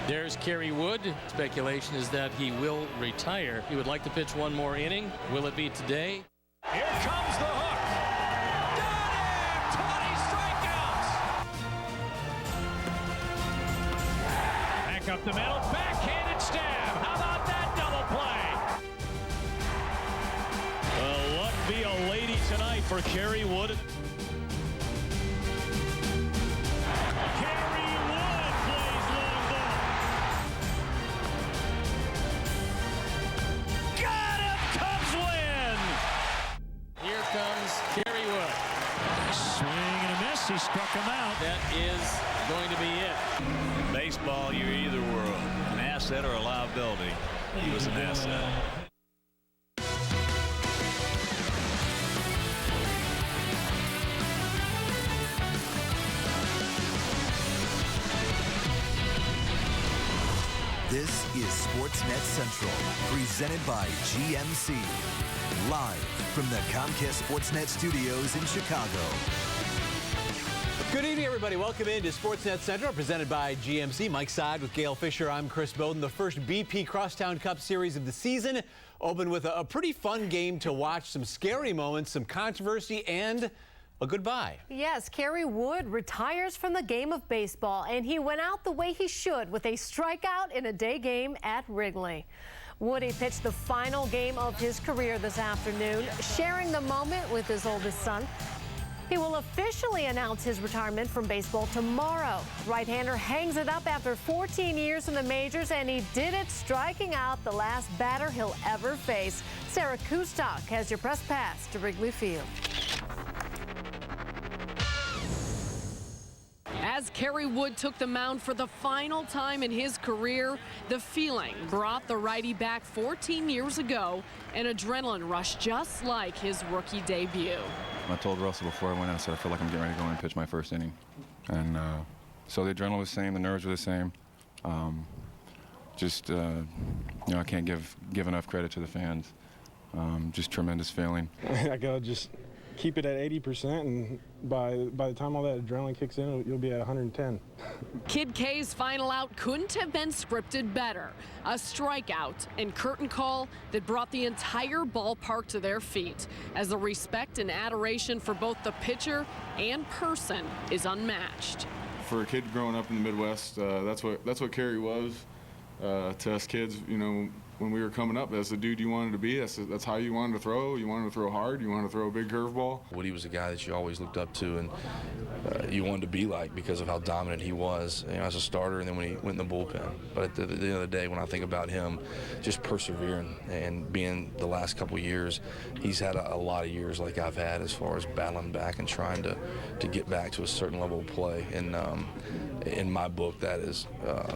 There's Kerry Wood. Speculation is that he will retire. He would like to pitch one more inning. Will it be today? Here comes the hook. Got him! 20 strikeouts. Back up the middle. Backhanded stab. How about that double play? Luck be a lady tonight for Kerry Wood. Kerry Wood. Swing and a miss. He struck him out. That is going to be it. In baseball, you're either were an asset or a liability. He was an asset. This is SportsNet Central, presented by GMC. Live from the Comcast SportsNet studios in Chicago. Good evening, everybody. Welcome into SportsNet Central, presented by GMC. Mike Side with Gail Fisher. I'm Chris Bowden. The first BP Crosstown Cup series of the season opened with a pretty fun game to watch. Some scary moments, some controversy, and a goodbye. Yes, Kerry Wood retires from the game of baseball, and he went out the way he should with a strikeout in a day game at Wrigley. Woody pitched the final game of his career this afternoon, sharing the moment with his oldest son. He will officially announce his retirement from baseball tomorrow. Right-hander hangs it up after 14 years in the majors, and he did it striking out the last batter he'll ever face. Sarah Kustok has your press pass to Wrigley Field. As Kerry Wood took the mound for the final time in his career, the feeling brought the righty back 14 years ago, an adrenaline rush just like his rookie debut. I told Russell before I went out, I said, I feel like I'm getting ready to go in and pitch my first inning. And so the adrenaline was the same, the nerves were the same. You know, I can't give enough credit to the fans. Just tremendous feeling. I gotta just keep it at 80%, and by the time all that adrenaline kicks in, you'll be at 110. Kid K's final out couldn't have been scripted better. A strikeout and curtain call that brought the entire ballpark to their feet, as the respect and adoration for both the pitcher and person is unmatched. For a kid growing up in the Midwest, that's what Kerry was to us kids. You know, when we were coming up, that's the dude you wanted to be. That's how you wanted to throw. You wanted to throw hard. You wanted to throw a big curveball. Woody was a guy that you always looked up to and you wanted to be like because of how dominant he was, you know, as a starter, and then when he went in the bullpen. But at the end of the day, when I think about him just persevering and being the last couple of years, he's had a lot of years like I've had as far as battling back and trying to get back to a certain level of play. And in my book, that is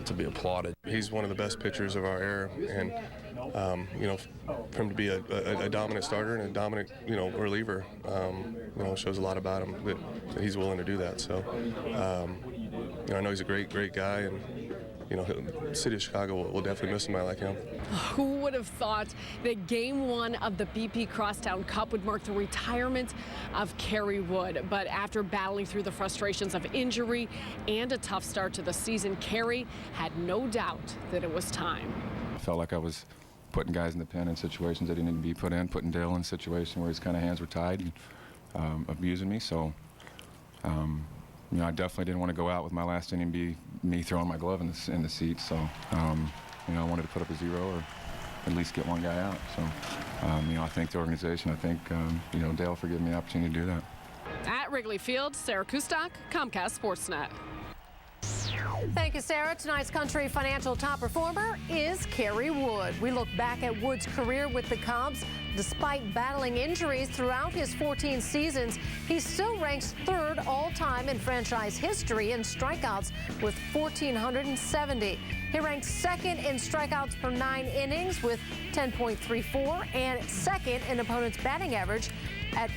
to be applauded. He's one of the best pitchers of our era, and you know, for him to be a dominant starter and a dominant, you know, reliever, you know, shows a lot about him that he's willing to do that. So, you know, I know he's a great guy, and you know, the city of Chicago will definitely miss somebody like him. Who would have thought that Game 1 of the BP Crosstown Cup would mark the retirement of Kerry Wood? But after battling through the frustrations of injury and a tough start to the season, Kerry had no doubt that it was time. I felt like I was putting guys in the pen in situations that he didn't need to be put in, putting Dale in a situation where his kind of hands were tied and abusing me. So, you know, I definitely didn't want to go out with my last inning be me throwing my glove in the seat. So, you know, I wanted to put up a 0 or at least get one guy out. So, you know, I thank the organization. I thank, you know, Dale for giving me the opportunity to do that. At Wrigley Field, Sarah Kustok, Comcast SportsNet. Thank you, Sarah. Tonight's country financial top performer is Kerry Wood. We look back at Wood's career with the Cubs. Despite battling injuries throughout his 14 seasons, he still ranks 3rd all-time in franchise history in strikeouts with 1,470. He ranks 2nd in strikeouts per 9 innings with 10.34 and 2nd in opponent's batting average at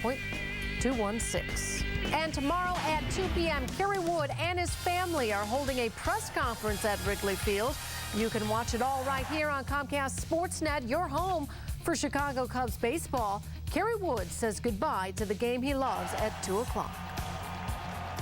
.216. And tomorrow at 2 p.m., Kerry Wood and his family are holding a press conference at Wrigley Field. You can watch it all right here on Comcast SportsNet, your home for Chicago Cubs baseball. Kerry Wood says goodbye to the game he loves at 2 o'clock.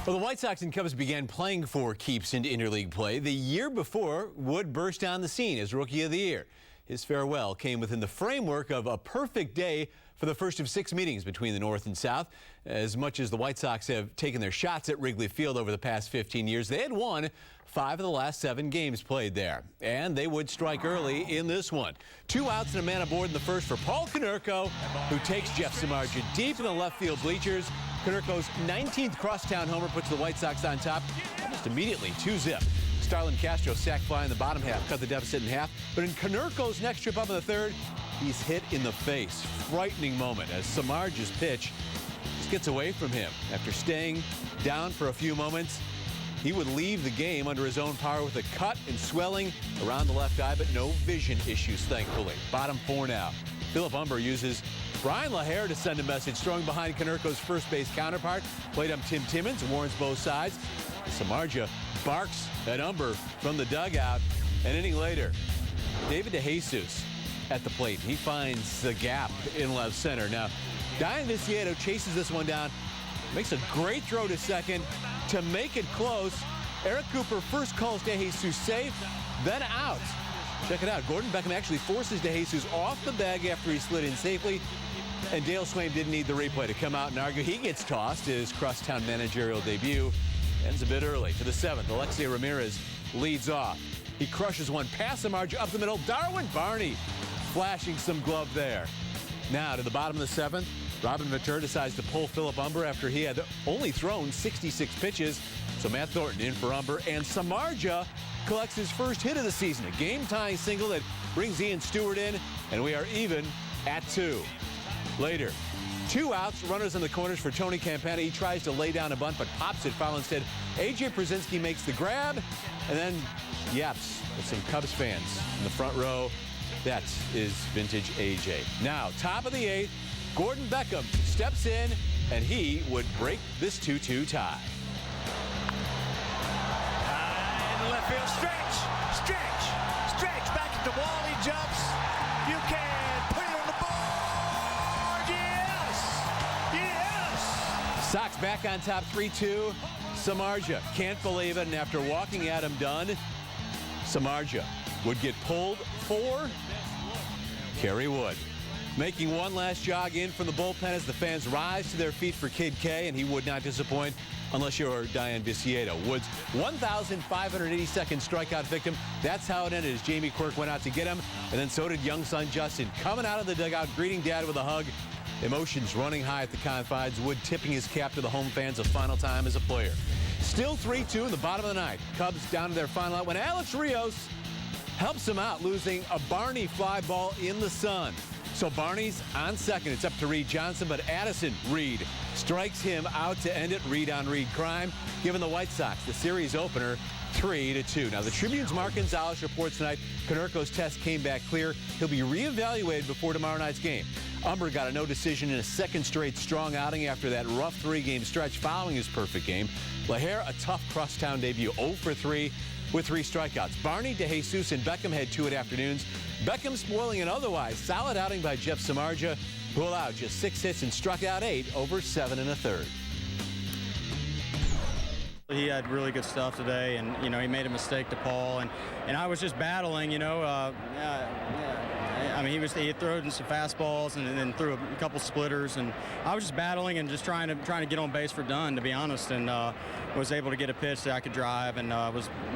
Well, the White Sox and Cubs began playing for keeps into interleague play the year before Wood burst on the scene as Rookie of the Year. His farewell came within the framework of a perfect day for the first of 6 meetings between the North and South. As much as the White Sox have taken their shots at Wrigley Field over the past 15 years, they had won 5 of the last 7 games played there. And they would strike early in this one. 2 outs and a man aboard in the first for Paul Konerko, who takes Jeff Samardzija deep in the left field bleachers. Konerko's 19th crosstown homer puts the White Sox on top almost immediately, 2-zip. Starlin Castro sack fly in the bottom half, cut the deficit in half. But in Konerko's next trip up in the third, he's hit in the face. Frightening moment as Samardzija's pitch just gets away from him. After staying down for a few moments, he would leave the game under his own power with a cut and swelling around the left eye, but no vision issues, thankfully. Bottom 4 now. Philip Humber uses Brian LaHare to send a message, throwing behind Konerko's first base counterpart. Played up Tim Timmons, warns both sides. Samardzija barks at Humber from the dugout. An inning later, David DeJesus at the plate. He finds the gap in left center. Now, Diane Viciedo chases this one down, makes a great throw to second to make it close. Eric Cooper first calls DeJesus safe, then out. Check it out. Gordon Beckham actually forces DeJesus off the bag after he slid in safely. And Dale Swaim didn't need the replay to come out and argue. He gets tossed. His crosstown managerial debut ends a bit early. To the 7th, Alexei Ramirez leads off. He crushes one past Samardzija up the middle. Darwin Barney flashing some glove there. Now to the bottom of the 7th, Robin Ventura decides to pull Philip Humber after he had only thrown 66 pitches. So Matt Thornton in for Humber, and Samardzija collects his first hit of the season, a game-tying single that brings Ian Stewart in, and we are even at 2. Later, 2 outs, runners in the corners for Tony Campana. He tries to lay down a bunt, but pops it foul instead. A.J. Przinsky makes the grab, and then yaps with some Cubs fans in the front row. That is vintage A.J. Now, top of the 8th, Gordon Beckham steps in, and he would break this 2-2 tie. In the left field, stretch, back at the wall, he jumps. You can put it on the board, yes! Sox back on top 3-2. Samardzija can't believe it, and after walking Adam Dunn, Samardzija would get pulled for Kerry Wood. Making one last jog in from the bullpen as the fans rise to their feet for Kid K, and he would not disappoint unless you're Diane Viciedo. Wood's 1,582nd strikeout victim. That's how it ended as Jamie Quirk went out to get him, and then so did young son Justin, coming out of the dugout, greeting Dad with a hug. Emotions running high at the confines. Wood tipping his cap to the home fans a final time as a player. Still 3-2 in the bottom of the 9th. Cubs down to their final out when Alex Rios helps him out, losing a Barney fly ball in the sun. So Barney's on second. It's up to Reed Johnson, but Addison Reed strikes him out to end it. Reed on Reed crime, giving the White Sox the series opener 3-2. Now, the Tribune's Mark Gonzalez reports tonight Konerko's test came back clear. He'll be reevaluated before tomorrow night's game. Humber got a no decision in a second straight strong outing after that rough 3-game stretch following his perfect game. LaHare, a tough crosstown debut, 0 for 3 with 3 strikeouts. Barney, DeJesus, and Beckham had 2 at afternoons. Beckham spoiling an otherwise solid outing by Jeff Samardzija, who allowed just 6 hits and struck out 8 over 7 1/3. He had really good stuff today, and he made a mistake to Paul, and I was just battling. I mean, he had thrown some fastballs and then threw a couple splitters, and I was just battling and just trying to get on base for Dunn, to be honest, and was able to get a pitch that I could drive, and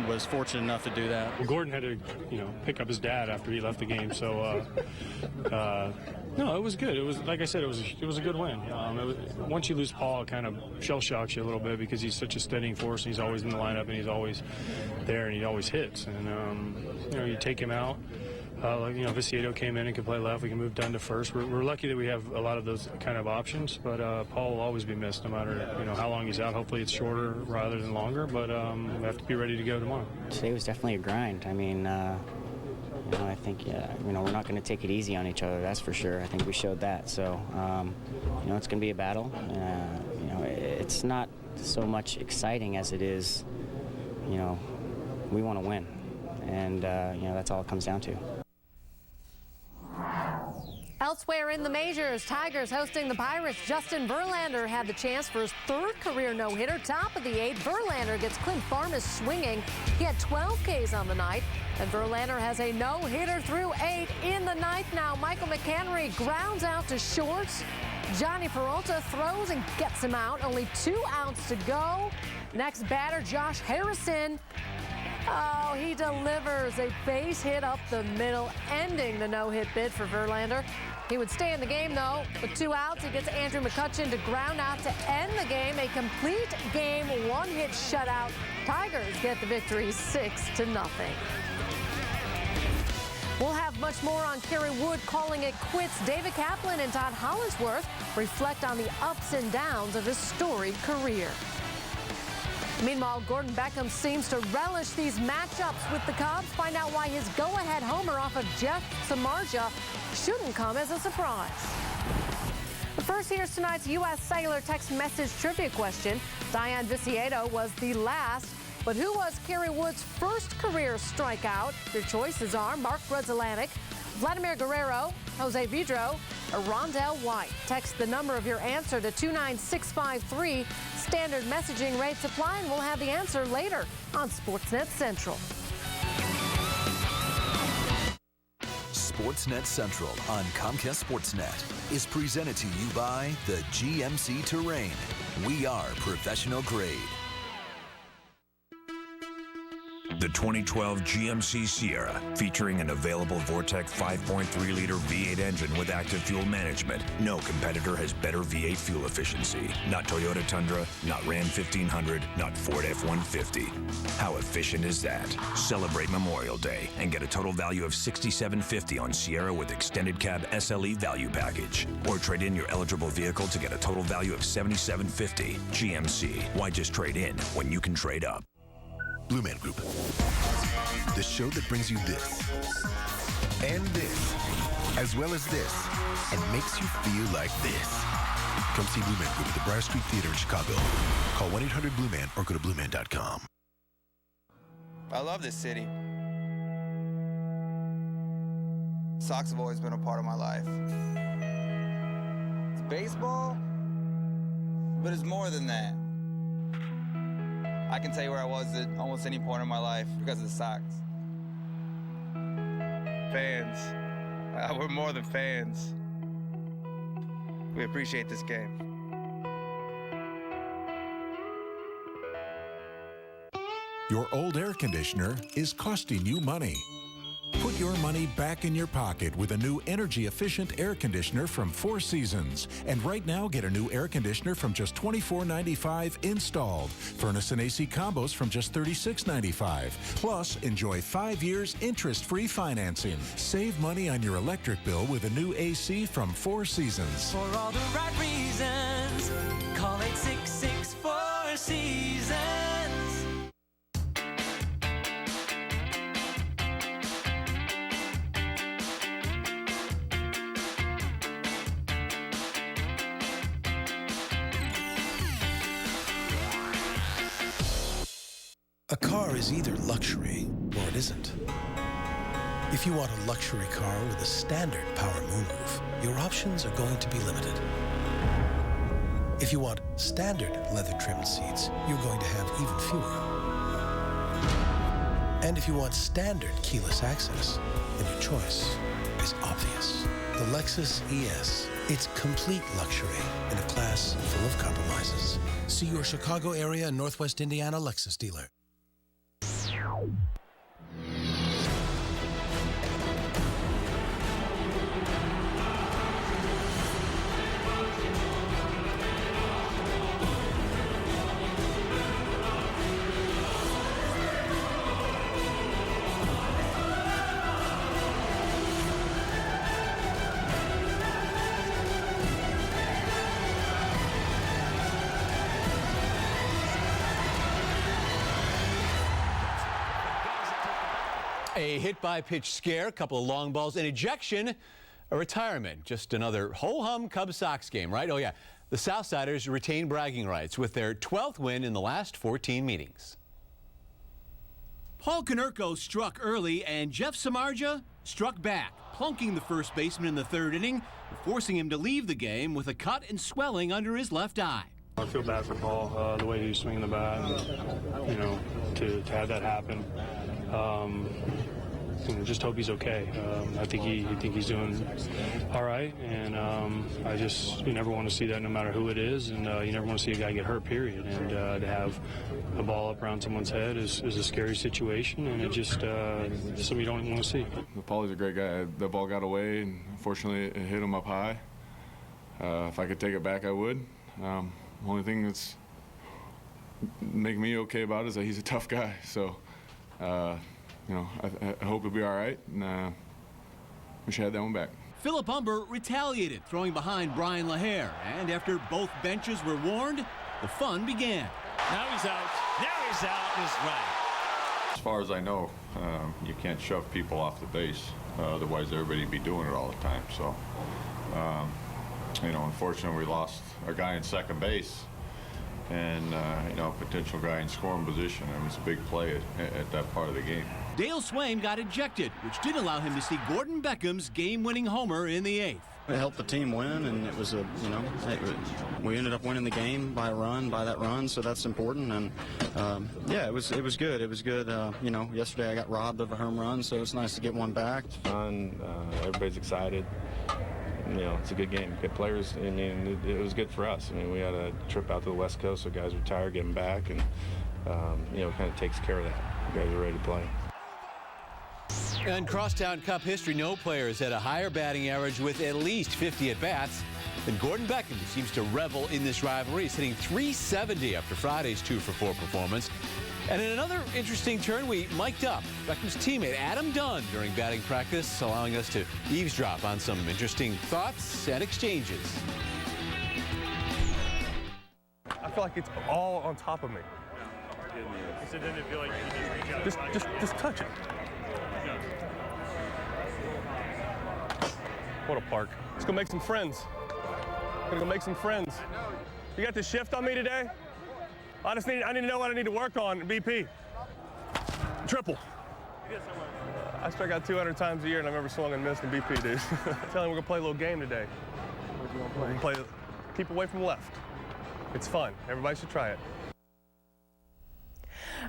was fortunate enough to do that. Well, Gordon had to, pick up his dad after he left the game, so no, it was good. It was, like I said, it was a good win. Once you lose Paul, it kind of shell shocks you a little bit because he's such a steadying force, and he's always in the lineup, and he's always there, and he always hits, and you take him out. Viciedo came in and could play left. We can move Dunn to first. We're lucky that we have a lot of those kind of options, but Paul will always be missed no matter how long he's out. Hopefully it's shorter rather than longer, but we have to be ready to go tomorrow. Today was definitely a grind. I mean, I think we're not going to take it easy on each other. That's for sure. I think we showed that. So it's going to be a battle. It's not so much exciting as it is. We want to win, and that's all it comes down to. Elsewhere. Elsewhere in the majors, Tigers hosting the Pirates. Justin Verlander had the chance for his 3rd career no-hitter. Top of the 8th, Verlander gets Clint Farmer swinging. He had 12 Ks on the night, and Verlander has a no-hitter through 8 in the 9th. Now Michael McHenry grounds out to short. Johnny Peralta throws and gets him out. Only 2 outs to go. Next batter, Josh Harrison. Oh, he delivers a base hit up the middle, ending the no-hit bid for Verlander. He would stay in the game, though. With 2 outs, he gets Andrew McCutchen to ground out to end the game. A complete game, 1-hit shutout. Tigers get the victory 6-0. We'll have much more on Kerry Wood calling it quits. David Kaplan and Todd Hollingsworth reflect on the ups and downs of his storied career. Meanwhile, Gordon Beckham seems to relish these matchups with the Cubs. Find out why his go-ahead homer off of Jeff Samardzija shouldn't come as a surprise. But first, here's tonight's U.S. Cellular text message trivia question. Diane Viciedo was the last, but who was Kerry Wood's first career strikeout? Your choices are Mark Grudzielanek, Vladimir Guerrero, Jose Vidro, or Rondell White. Text the number of your answer to 29653. Standard messaging rates apply, and we'll have the answer later on SportsNet Central. SportsNet Central on Comcast SportsNet is presented to you by the GMC Terrain. We are professional grade. The 2012 GMC Sierra, featuring an available Vortec 5.3-liter V8 engine with active fuel management. No competitor has better V8 fuel efficiency. Not Toyota Tundra, not Ram 1500, not Ford F-150. How efficient is that? Celebrate Memorial Day and get a total value of $6,750 on Sierra with extended cab SLE value package. Or trade in your eligible vehicle to get a total value of $7,750. GMC. Why just trade in when you can trade up? Blue Man Group, the show that brings you this and this, as well as this, and makes you feel like this. Come see Blue Man Group at the Briar Street Theater in Chicago. Call 1-800-BLUE-MAN or go to blueman.com. I love this city. Sox have always been a part of my life. It's baseball, but it's more than that. I can tell you where I was at almost any point in my life because of the Sox. Fans. We're more than fans. We appreciate this game. Your old air conditioner is costing you money. Put your money back in your pocket with a new energy-efficient air conditioner from Four Seasons. And right now, get a new air conditioner from just $24.95 installed. Furnace and AC combos from just $36.95. Plus, enjoy 5 years interest-free financing. Save money on your electric bill with a new AC from Four Seasons. For all the right reasons, call 866-4 Seasons. A car is either luxury or it isn't. If you want a luxury car with a standard power moonroof, your options are going to be limited. If you want standard leather-trimmed seats, you're going to have even fewer. And if you want standard keyless access, then your choice is obvious. The Lexus ES. It's complete luxury in a class full of compromises. See your Chicago area and Northwest Indiana Lexus dealer. A hit-by-pitch scare, a couple of long balls, an ejection, a retirement. Just another ho-hum Cubs-Sox game, right? Oh, yeah. The Southsiders retain bragging rights with their 12th win in the last 14 meetings. Paul Konerko struck early, and Jeff Samardzija struck back. plunking the first baseman in the third inning, forcing him to leave the game with a cut and swelling under his left eye. I feel bad for Paul, the way he was swinging the bat, and, you know, to have that happen. Just hope he's okay. I think he's doing all right, and you never want to see that, no matter who it is, and you never want to see a guy get hurt, period. And to have a ball up around someone's head is a scary situation, and it's something you don't want to see. Paulie's a great guy. The ball got away, and unfortunately it hit him up high. If I could take it back, I would. The only thing that's making me okay about it is that he's a tough guy. So. You know, I hope he'll be all right, and wish I had that one back. Philip Humber retaliated, throwing behind Brian LaHare, and after both benches were warned, the fun began. Now he's out. Now he's out. Is right. As far as I know, you can't shove people off the base, otherwise everybody would be doing it all the time. So, you know, unfortunately, we lost a guy in second base. And, you know, a potential guy in scoring position. It was a big play at that part of the game. Dale Swaim got ejected, which did allow him to see Gordon Beckham's game-winning homer in the 8th. It helped the team win, and it was we ended up winning the game by that run, so that's important. And yeah, it was good. It was good. You know, yesterday I got robbed of a home run, so it's nice to get one back. It's fun. Everybody's excited. You know, it's a good game. Good players. I mean, it was good for us. I mean, we had a trip out to the West Coast, so guys were tired, getting back, and you know, it kind of takes care of that. You guys are ready to play. In Crosstown Cup history, no player has had a higher batting average with at least 50 at-bats than Gordon Beckham, who seems to revel in this rivalry. He's hitting .370 after Friday's 2-for-4 performance. And in another interesting turn, we mic'd up Beckham's teammate Adam Dunn during batting practice, allowing us to eavesdrop on some interesting thoughts and exchanges. I feel like it's all on top of me. So didn't it feel like you just reach out? Just touch it. What a park. Let's go make some friends. Gonna go make some friends. You got the shift on me today? I need to know what I need to work on in BP. Triple. I strike out 200 times a year, and I've never swung and missed in BP, dude. Tell him we're gonna play a little game today. We're gonna play keep away from left. It's fun. Everybody should try it.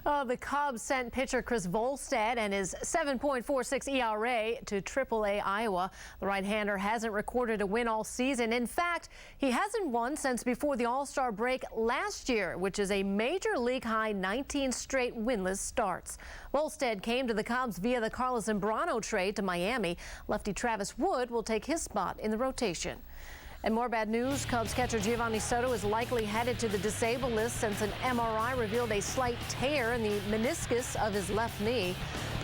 The Cubs sent pitcher Chris Volstad and his 7.46 ERA to AAA Iowa. The right-hander hasn't recorded a win all season. In fact, he hasn't won since before the All-Star break last year, which is a major league high 19 straight winless starts. Volstad came to the Cubs via the Carlos Zambrano trade to Miami. Lefty Travis Wood will take his spot in the rotation. And more bad news, Cubs catcher Giovanni Soto is likely headed to the disabled list since an MRI revealed a slight tear in the meniscus of his left knee.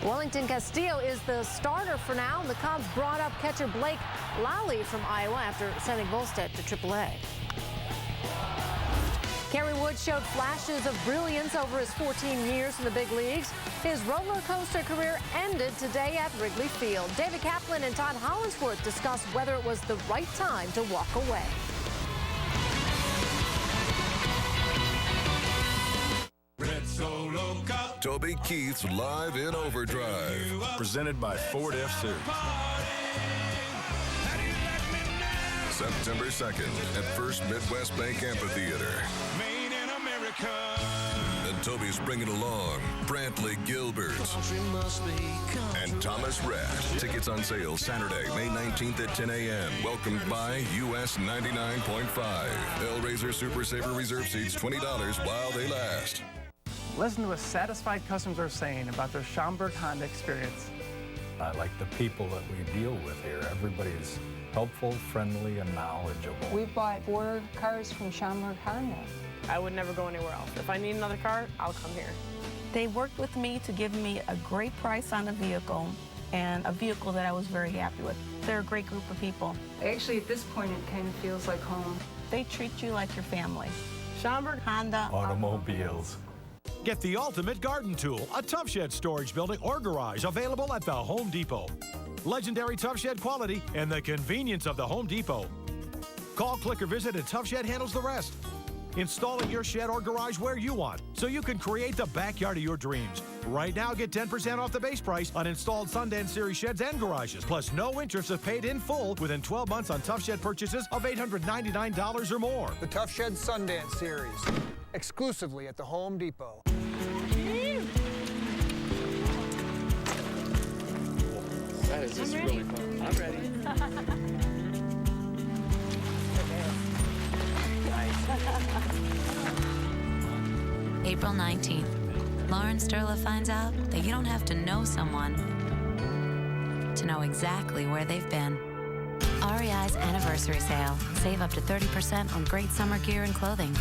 Wellington Castillo is the starter for now. The Cubs brought up catcher Blake Lally from Iowa after sending Volstad to AAA. Kerry Wood showed flashes of brilliance over his 14 years in the big leagues. His roller coaster career ended today at Wrigley Field. David Kaplan and Todd Hollinsworth discussed whether it was the right time to walk away. Toby Keith's Live in Overdrive. Presented by Ford F-Series. September 2nd at First Midwest Bank Amphitheater. Made in America. And Toby's bringing along Brantley Gilbert and Thomas Rhett. Tickets on sale Saturday, May 19th at 10 a.m. Welcomed by US 99.5. Hellraiser Super Saver Reserve Seats, $20 while they last. Listen to what satisfied customers are saying about their Schaumburg Honda experience. I like the people that we deal with here. Everybody's helpful, friendly, and knowledgeable. We bought 4 cars from Schaumburg Honda. I would never go anywhere else. If I need another car, I'll come here. They worked with me to give me a great price on a vehicle and a vehicle that I was very happy with. They're a great group of people. Actually, at this point, it kind of feels like home. They treat you like your family. Schaumburg Honda Automobiles. Get the ultimate garden tool, a Tough Shed storage building or garage available at the Home Depot. Legendary Tough Shed quality and the convenience of the Home Depot. Call, click, or visit, and Tough Shed handles the rest. installing your shed or garage where you want, so you can create the backyard of your dreams. Right now, get 10% off the base price on installed Sundance Series sheds and garages, plus no interest if paid in full within 12 months on Tough Shed purchases of $899 or more. The Tough Shed Sundance Series, exclusively at the Home Depot. That is just really fun. I'm ready. April 19th, Lauren Sterla finds out that you don't have to know someone to know exactly where they've been. REI's anniversary sale. Save up to 30% on great summer gear and clothing.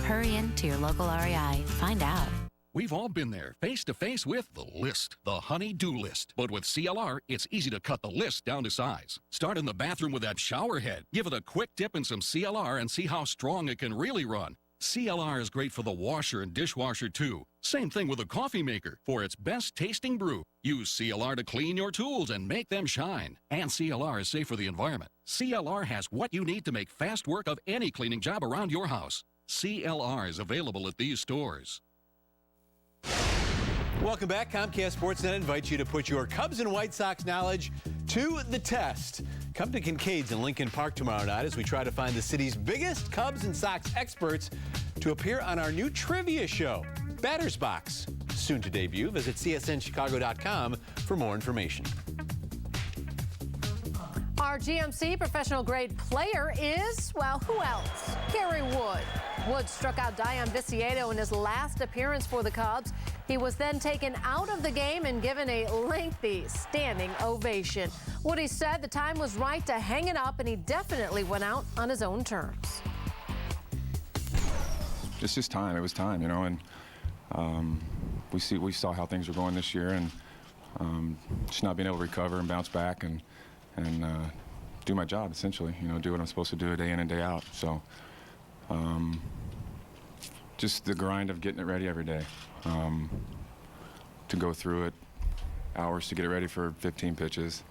Hurry in to your local REI. Find out. We've all been there, face to face with the list, the honey-do list. But with CLR, it's easy to cut the list down to size. Start in the bathroom with that shower head. Give it a quick dip in some CLR and see how strong it can really run. CLR is great for the washer and dishwasher, too. Same thing with a coffee maker for its best tasting brew. Use CLR to clean your tools and make them shine. And CLR is safe for the environment. CLR has what you need to make fast work of any cleaning job around your house. CLR is available at these stores. Welcome back. Comcast SportsNet invites you to put your Cubs and White Sox knowledge to the test. Come to Kincaid's in Lincoln Park tomorrow night as we try to find the city's biggest Cubs and Sox experts to appear on our new trivia show, Batter's Box. Soon to debut. Visit csnchicago.com for more information. Our GMC professional grade player is, well, who else? Kerry Wood. Wood struck out Dion Viciedo in his last appearance for the Cubs. He was then taken out of the game and given a lengthy standing ovation. Woody said the time was right to hang it up, and he definitely went out on his own terms. It's just time. It was time, you know, and we saw how things were going this year, and just not being able to recover and bounce back and do my job, essentially, you know, do what I'm supposed to do day in and day out. So just the grind of getting it ready every day, to go through it, hours to get it ready for 15 pitches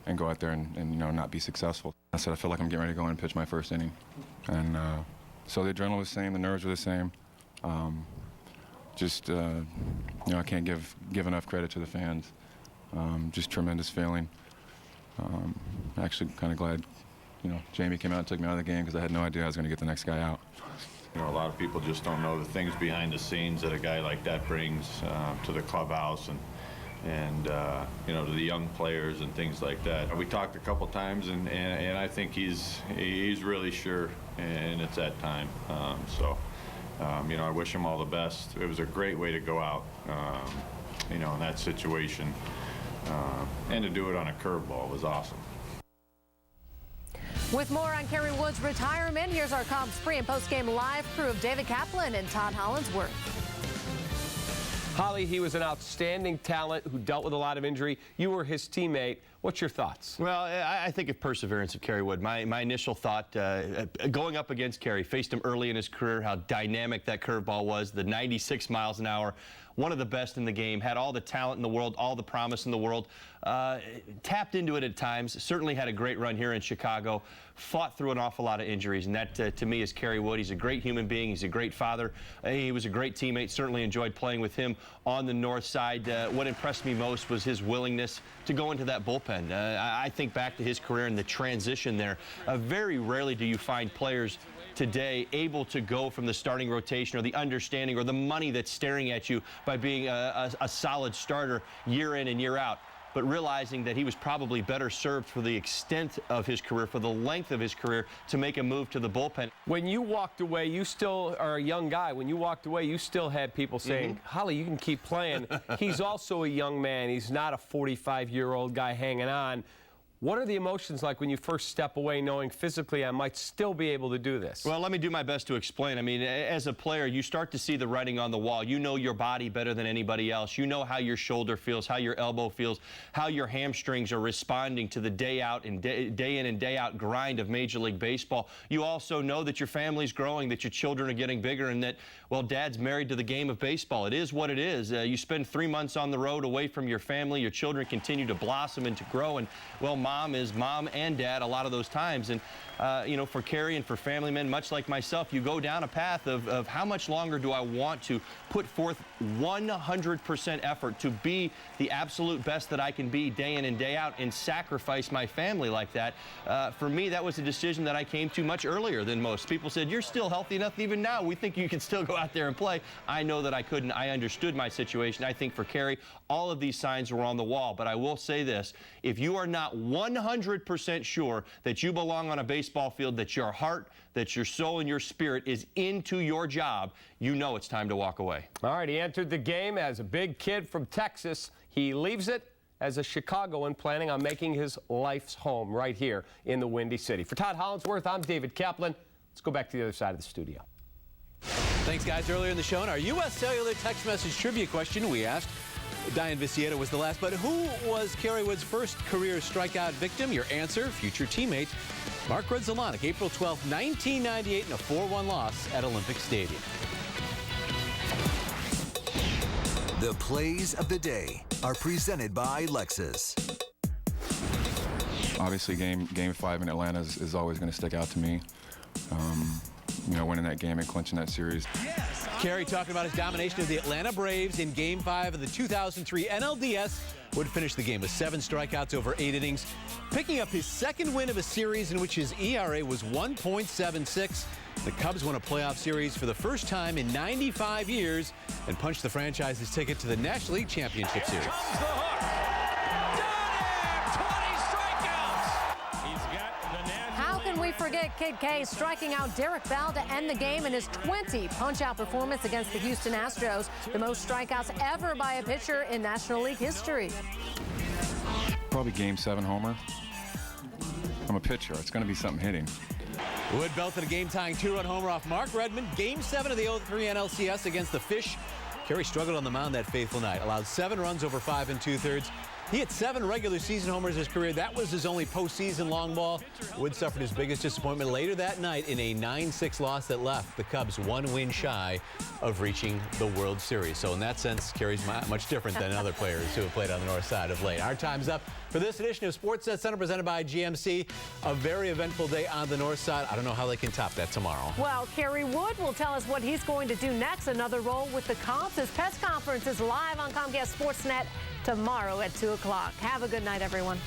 and go out there and you know, not be successful. I said I feel like I'm getting ready to go in and pitch my first inning. And so the adrenaline was the same, the nerves were the same. You know, I can't give enough credit to the fans. Just tremendous feeling. Actually kind of glad, you know, Jamie came out and took me out of the game because I had no idea I was going to get the next guy out. You know, a lot of people just don't know the things behind the scenes that a guy like that brings to the clubhouse and you know, to the young players and things like that. We talked a couple times, and I think he's really sure, and it's that time. You know, I wish him all the best. It was a great way to go out, you know, in that situation, and to do it on a curveball was awesome. With more on Kerry Wood's retirement, here's our Cubs pre- and post-game live crew of David Kaplan and Todd Hollandsworth. Holly, he was an outstanding talent who dealt with a lot of injury. You were his teammate. What's your thoughts? Well, I think of perseverance of Kerry Wood. My initial thought, going up against Kerry, faced him early in his career, how dynamic that curveball was, the 96 miles an hour. One of the best in the game, had all the talent in the world, all the promise in the world, tapped into it at times, certainly had a great run here in Chicago, fought through an awful lot of injuries, and that, to me, is Kerry Wood. He's a great human being. He's a great father. He was a great teammate. Certainly enjoyed playing with him on the north side. What impressed me most was his willingness to go into that bullpen. I think back to his career and the transition there. Very rarely do you find players today able to go from the starting rotation or the understanding or the money that's staring at you by being a solid starter year in and year out, but realizing that he was probably better served for the extent of his career, for the length of his career, to make a move to the bullpen. When you walked away, you still are a young guy. When you walked away, you still had people saying, Holly, you can keep playing. He's also a young man. He's not a 45-year-old guy hanging on. What are the emotions like when you first step away, knowing physically I might still be able to do this? Well, let me do my best to explain. I mean, as a player, you start to see the writing on the wall. You know your body better than anybody else. You know how your shoulder feels, how your elbow feels, how your hamstrings are responding to the day out and day in and day out grind of Major League Baseball. You also know that your family's growing, that your children are getting bigger, and that, well, Dad's married to the game of baseball. It is what it is. You spend 3 months on the road away from your family. Your children continue to blossom and to grow. And, well, mom is mom and dad a lot of those times. And, you know, for Kerry and for family men, much like myself, you go down a path of how much longer do I want to put forth 100% effort to be the absolute best that I can be day in and day out and sacrifice my family like that. For me, that was a decision that I came to much earlier than most. People said, you're still healthy enough even now. We think you can still go out there and play. I know that I couldn't. I understood my situation. I think for Kerry, all of these signs were on the wall. But I will say this, if you are not 100% sure that you belong on a baseball field, that your heart, that your soul and your spirit is into your job, you know it's time to walk away. All right, he entered the game as a big kid from Texas. He leaves it as a Chicagoan planning on making his life's home right here in the Windy City. For Todd Hollingsworth, I'm David Kaplan. Let's go back to the other side of the studio. Thanks, guys. Earlier in the show, in our U.S. Cellular text message trivia question, we asked, Diane Vicietta was the last, but who was Kerry Wood's first career strikeout victim? Your answer, future teammate Mark Grudzielanek, April 12, 1998, in a 4-1 loss at Olympic Stadium. The plays of the day are presented by Lexus. Obviously, game 5 in Atlanta is always going to stick out to me. You know, winning that game and clinching that series. Kerry talking about his domination of the Atlanta Braves in Game 5 of the 2003 NLDS. Wood finished the game with 7 strikeouts over 8 innings, picking up his second win of a series in which his ERA was 1.76. The Cubs won a playoff series for the first time in 95 years and punched the franchise's ticket to the National League Championship Series. How can we forget Kid K striking out Derek Bell to end the game in his 20 punch-out performance against the Houston Astros, the most strikeouts ever by a pitcher in National League history. Probably Game 7 homer. I'm a pitcher. It's going to be something hitting. Wood belted a game-tying 2-run homer off Mark Redmond. Game 7 of the 03 NLCS against the Fish. Kerry struggled on the mound that faithful night. Allowed 7 runs over 5 2/3. He had 7 regular season homers in his career. That was his only postseason long ball. Wood suffered his biggest disappointment later that night in a 9-6 loss that left the Cubs 1 win shy of reaching the World Series. So in that sense, Kerry's much different than other players who have played on the north side of late. Our time's up for this edition of SportsNet Center presented by GMC. A very eventful day on the north side. I don't know how they can top that tomorrow. Well, Kerry Wood will tell us what he's going to do next. Another role with the Cubs. His press conference is live on Comcast SportsNet tomorrow at 2 o'clock. Have a good night, everyone.